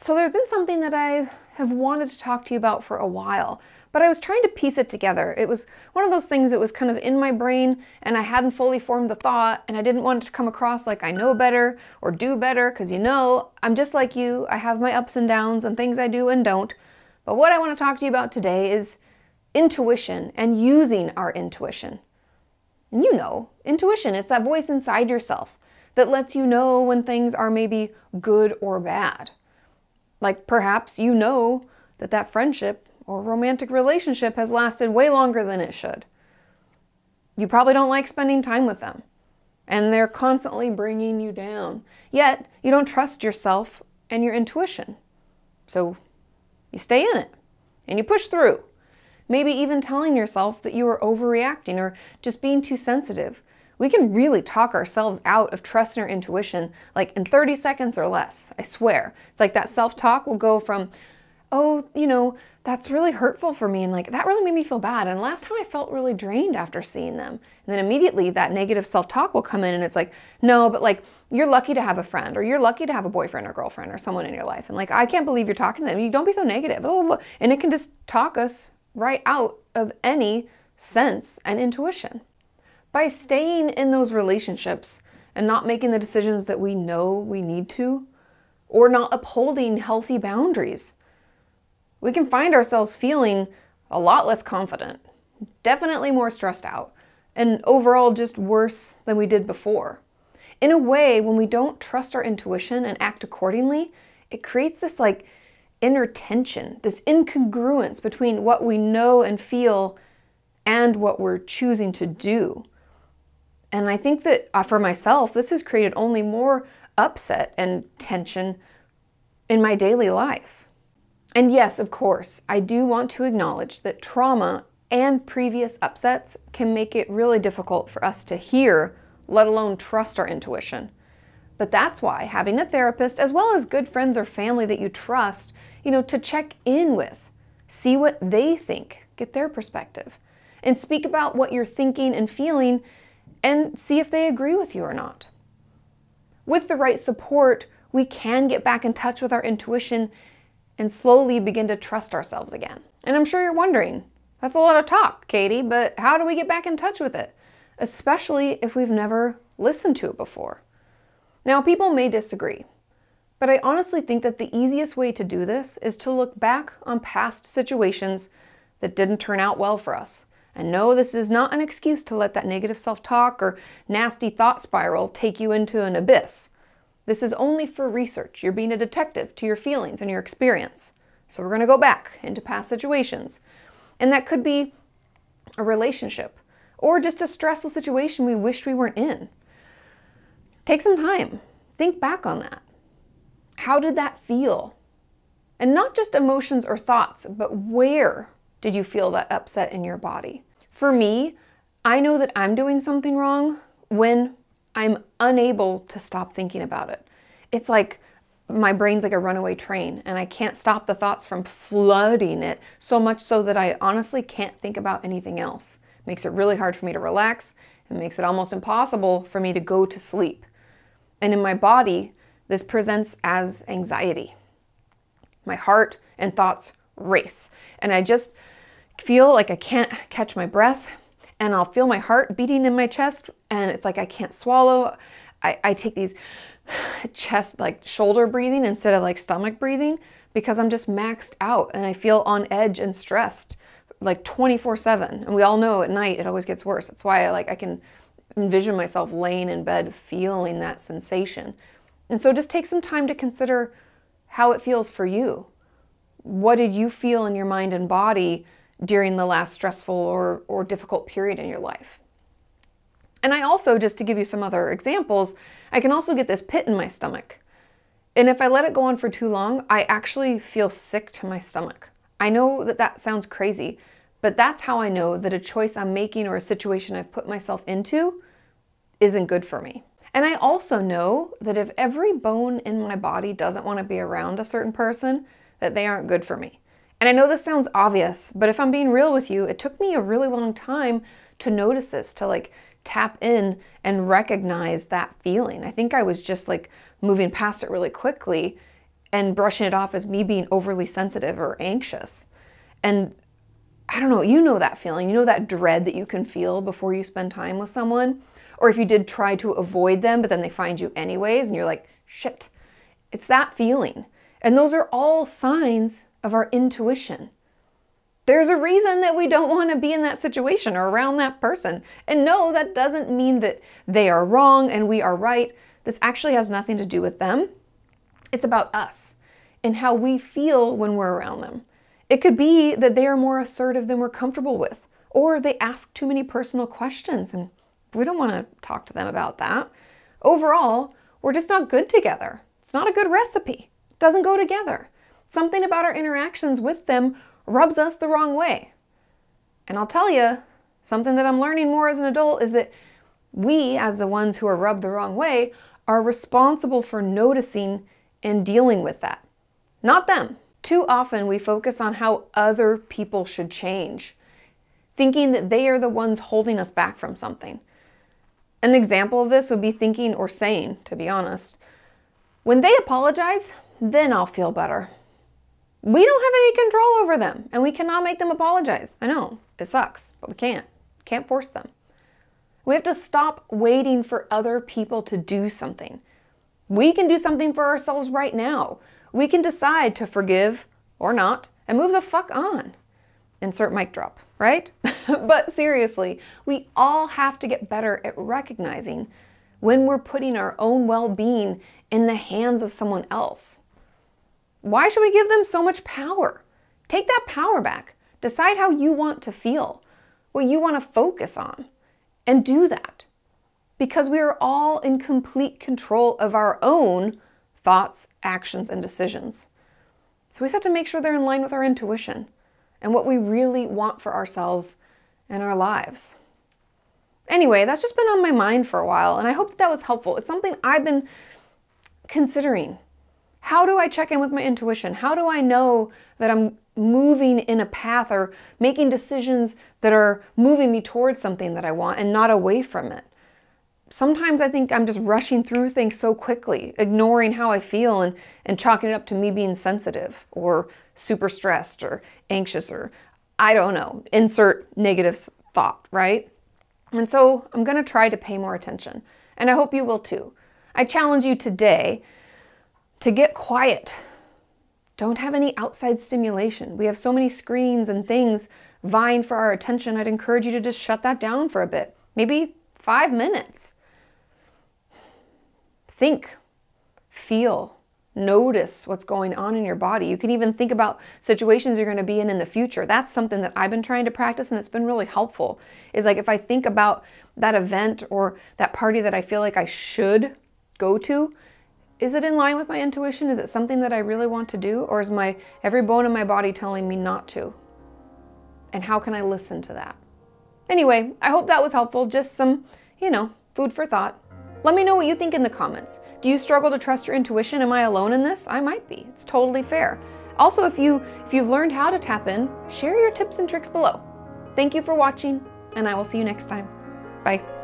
So there's been something that I have wanted to talk to you about for a while, but I was trying to piece it together. It was one of those things that was kind of in my brain and I hadn't fully formed the thought, and I didn't want it to come across like I know better or do better, because I'm just like you. I have my ups and downs and things I do and don't. But what I want to talk to you about today is intuition and using our intuition. And intuition, it's that voice inside yourself that lets you know when things are maybe good or bad. Like perhaps that friendship or romantic relationship has lasted way longer than it should. You probably don't like spending time with them, and they're constantly bringing you down. Yet, you don't trust yourself and your intuition. So you stay in it, and you push through. Maybe even telling yourself that you are overreacting or just being too sensitive. We can really talk ourselves out of trusting our intuition like in 30 seconds or less, I swear. It's like that self-talk will go from, oh, that's really hurtful for me, and like that really made me feel bad, and last time I felt really drained after seeing them. And then immediately that negative self-talk will come in and it's like, no, but like you're lucky to have a friend, or you're lucky to have a boyfriend or girlfriend or someone in your life, and like I can't believe you're talking to them. You don't be so negative. And it can just talk us right out of any sense and intuition. By staying in those relationships and not making the decisions that we know we need to, or not upholding healthy boundaries, we can find ourselves feeling a lot less confident, definitely more stressed out, and overall just worse than we did before. In a way, when we don't trust our intuition and act accordingly, it creates this like inner tension, this incongruence between what we know and feel and what we're choosing to do. And I think that for myself, this has created only more upset and tension in my daily life. And yes, of course, I do want to acknowledge that trauma and previous upsets can make it really difficult for us to hear, let alone trust our intuition. But that's why having a therapist, as well as good friends or family that you trust, to check in with, see what they think, get their perspective, and speak about what you're thinking and feeling, and see if they agree with you or not. With the right support, we can get back in touch with our intuition and slowly begin to trust ourselves again. And I'm sure you're wondering, that's a lot of talk, Katie, but how do we get back in touch with it? Especially if we've never listened to it before. Now, people may disagree, but I honestly think that the easiest way to do this is to look back on past situations that didn't turn out well for us. And no, this is not an excuse to let that negative self-talk or nasty thought spiral take you into an abyss. This is only for research. You're being a detective to your feelings and your experience. So we're going to go back into past situations. And that could be a relationship or just a stressful situation we wished we weren't in. Take some time. Think back on that. How did that feel? And not just emotions or thoughts, but where did you feel that upset in your body? For me, I know that I'm doing something wrong when I'm unable to stop thinking about it. It's like my brain's like a runaway train, and I can't stop the thoughts from flooding it, so much so that I honestly can't think about anything else. It makes it really hard for me to relax. It makes it almost impossible for me to go to sleep. And in my body, this presents as anxiety. My heart and thoughts race, and I just feel like I can't catch my breath, and I'll feel my heart beating in my chest, and it's like I can't swallow. I take these chest, like shoulder breathing instead of like stomach breathing, because I'm just maxed out and I feel on edge and stressed like 24/7. And we all know at night it always gets worse. That's why I can envision myself laying in bed feeling that sensation. And so just take some time to consider how it feels for you. What did you feel in your mind and body during the last stressful or difficult period in your life? And I also, just to give you some other examples, I can also get this pit in my stomach. And if I let it go on for too long, I actually feel sick to my stomach. I know that that sounds crazy, but that's how I know that a choice I'm making or a situation I've put myself into isn't good for me. And I also know that if every bone in my body doesn't want to be around a certain person, that they aren't good for me. And I know this sounds obvious, but if I'm being real with you, it took me a really long time to notice this, to like tap in and recognize that feeling. I think I was just like moving past it really quickly and brushing it off as me being overly sensitive or anxious. And I don't know, you know that feeling, you know that dread that you can feel before you spend time with someone, or if you did try to avoid them, but then they find you anyways, and you're like, shit, it's that feeling. And those are all signs of our intuition. There's a reason that we don't want to be in that situation or around that person. And no, that doesn't mean that they are wrong and we are right. This actually has nothing to do with them. It's about us and how we feel when we're around them. It could be that they are more assertive than we're comfortable with, or they ask too many personal questions and we don't want to talk to them about that. Overall, we're just not good together. It's not a good recipe. It doesn't go together. Something about our interactions with them rubs us the wrong way. And I'll tell you, something that I'm learning more as an adult is that we, as the ones who are rubbed the wrong way, are responsible for noticing and dealing with that, not them. Too often we focus on how other people should change, thinking that they are the ones holding us back from something. An example of this would be thinking or saying, to be honest, when they apologize, then I'll feel better. We don't have any control over them, and we cannot make them apologize. I know, it sucks, but we can't. Can't force them. We have to stop waiting for other people to do something. We can do something for ourselves right now. We can decide to forgive or not and move the fuck on. Insert mic drop, right? But seriously, we all have to get better at recognizing when we're putting our own well-being in the hands of someone else. Why should we give them so much power? Take that power back. Decide how you want to feel, what you want to focus on, and do that. Because we are all in complete control of our own thoughts, actions, and decisions. So we just have to make sure they're in line with our intuition and what we really want for ourselves and our lives. Anyway, that's just been on my mind for a while, and I hope that was helpful. It's something I've been considering. How do I check in with my intuition? How do I know that I'm moving in a path or making decisions that are moving me towards something that I want and not away from it? Sometimes I think I'm just rushing through things so quickly, ignoring how I feel and chalking it up to me being sensitive or super stressed or anxious or I don't know, insert negative thought, right? And so I'm going to try to pay more attention, and I hope you will too. I challenge you today to get quiet. Don't have any outside stimulation. We have so many screens and things vying for our attention. I'd encourage you to just shut that down for a bit. Maybe 5 minutes. Think, feel, notice what's going on in your body. You can even think about situations you're going to be in the future. That's something that I've been trying to practice, and it's been really helpful. Is like if I think about that event or that party that I feel like I should go to, is it in line with my intuition? Is it something that I really want to do? Or is every bone in my body telling me not to? And how can I listen to that? Anyway, I hope that was helpful. Just some, food for thought. Let me know what you think in the comments. Do you struggle to trust your intuition? Am I alone in this? I might be. It's totally fair. Also, if you've learned how to tap in, share your tips and tricks below. Thank you for watching, and I will see you next time. Bye.